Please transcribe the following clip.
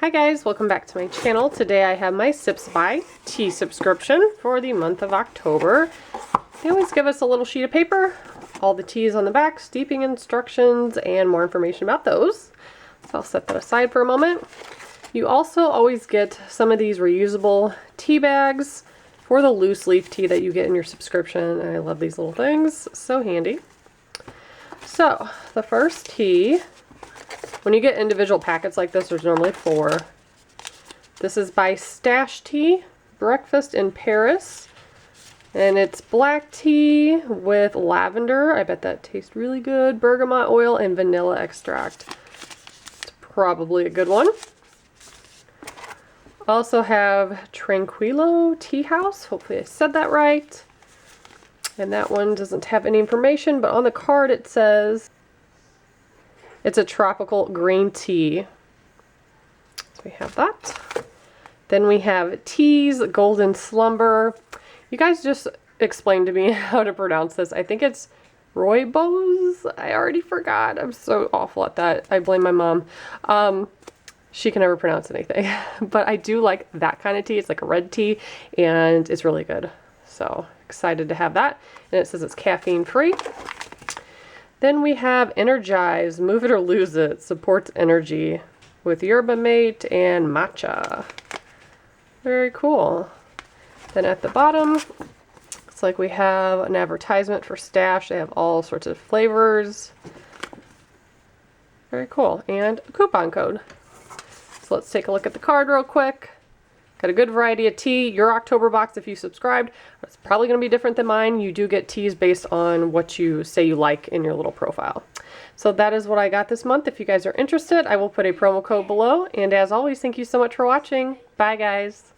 Hi guys, welcome back to my channel. Today I have my Sips by tea subscription for the month of October. They always give us a little sheet of paper, all the teas on the back, steeping instructions, and more information about those. So I'll set that aside for a moment. You also always get some of these reusable tea bags for the loose leaf tea that you get in your subscription. And I love these little things, so handy. So the first tea, when you get individual packets like this, there's normally 4. This is by Stash Tea, Breakfast in Paris. And it's black tea with lavender. I bet that tastes really good. Bergamot oil and vanilla extract. It's probably a good one. Also have Tranquilo Tea House. Hopefully I said that right. And that one doesn't have any information, but on the card it says it's a tropical green tea. So we have that. Then we have Tea's Golden Slumber. You guys just explained to me how to pronounce this. I think it's Rooibos. I already forgot. I'm so awful at that. I blame my mom. She can never pronounce anything. But I do like that kind of tea. It's like a red tea and it's really good. So excited to have that. And it says it's caffeine free. Then we have Energize, Move It or Lose It, supports energy with yerba mate and matcha. Very cool. Then at the bottom, it's like we have an advertisement for Stash. They have all sorts of flavors. Very cool. And a coupon code. So let's take a look at the card real quick. Got a good variety of tea. Your October box, if you subscribed, it's probably going to be different than mine. You do get teas based on what you say you like in your little profile. So that is what I got this month. If you guys are interested, I will put a promo code below. And as always, thank you so much for watching. Bye, guys.